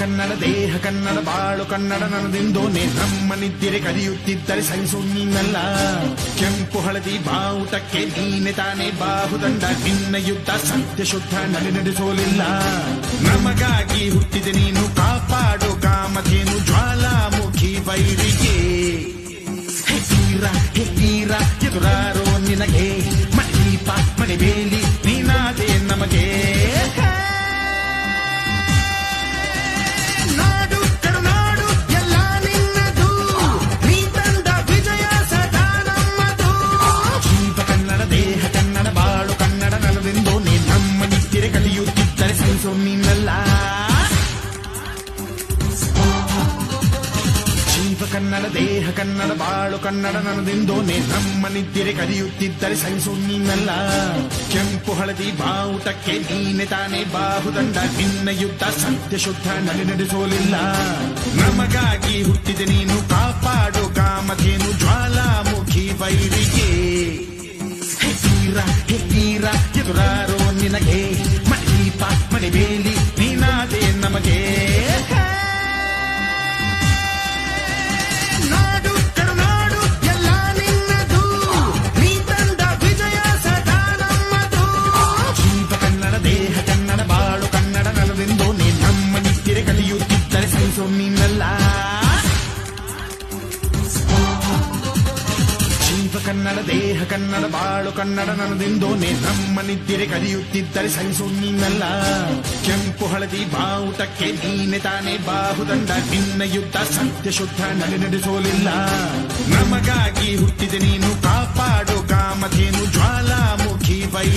ಕನ್ನಡ ದೇಹ ಕನ್ನಡ ಬಾಳು ಕನ್ನಡ ನನ್ನದೆಂದೋನೆ ನಮ್ಮ ನಿದ್ದಿರೆ ಕಲಿಯುತ್ತಿದ್ದರೆ ಸಹಿಸು ನೀನಲ್ಲ. ಕೆಂಪು ಹಳದಿ ಬಾವುಟಕ್ಕೆ ನೀನೆ ತಾನೇ ಬಾಹುದಂಡ, ನಿನ್ನ ಯುದ್ಧ ಸತ್ಯ ಶುದ್ಧ ನಡೆಸೋಲಿಲ್ಲ. ನಮಗಾಗಿ ಹುಟ್ಟಿದೆ ನೀನು ಕಾಪಾಡು ಕಾಮಧೇನು ಜ್ವಾಲಾಮುಖಿ ವೈರಿಗೆ. ಹೆಕ್ಕೀರ ಎದುರಾರೋ ನಿನಗೆ ಮಣಿದೀಪ ಮಣಿಬೇಲಿ ನೀನಾದೆ ನಮಗೆ. ಕನ್ನಡ ದೇಹ ಕನ್ನಡ ಬಾಳು ಕನ್ನಡ ನನ್ನದೆಂದೋನೆ ನಮ್ಮ ನಿದ್ದಿರೆ ಕಲಿಯುತ್ತಿದ್ದರೆ ಸಹಿಸು ನೀನಲ್ಲ. ಕೆಂಪು ಹಳದಿ ಬಾವುಟಕ್ಕೆ ನೀನೆ ತಾನೇ ಬಾಹುದಂಡ, ನಿನ್ನ ಯುದ್ಧ ಸತ್ಯ ಶುದ್ಧ ನಡೆಸೋಲಿಲ್ಲ. ನಮಗಾಗಿ ಹುಟ್ಟಿದೆ ನೀನು ಕಾಪಾಡು ಕಾಮಧೇನು ಜ್ವಾಲಾಮುಖಿ ವೈರಿಗೆ. ಹೆಕ್ಕೀರ ಎದುರಾರೋ ನಿನಗೆ ಮಣಿದೀಪ ಮಣಿಬೇಲಿ ನೀನಾದೆ ನಮಗೆ. ಕನ್ನಡ ದೇಹ ಕನ್ನಡ ಬಾಳು ಕನ್ನಡ ನನ್ನದೆಂದೋನೆ ನಮ್ಮ ನಿದ್ದಿರೆ ಕಲಿಯುತ್ತಿದ್ದರೆ ಸಹಿಸು ನೀನಲ್ಲ. ಕೆಂಪು ಹಳದಿ ಬಾವುಟಕ್ಕೆ ನೀನೆ ತಾನೇ ಬಾಹುದಂಡ, ನಿನ್ನ ಯುದ್ಧ ಸತ್ಯ ಶುದ್ಧ ನಡೆಸೋಲಿಲ್ಲ. ನಮಗಾಗಿ ಹುಟ್ಟಿದೆ ನೀನು ಕಾಪಾಡು ಕಾಮಧೇನು ಜ್ವಾಲಾಮುಖಿ ವೈ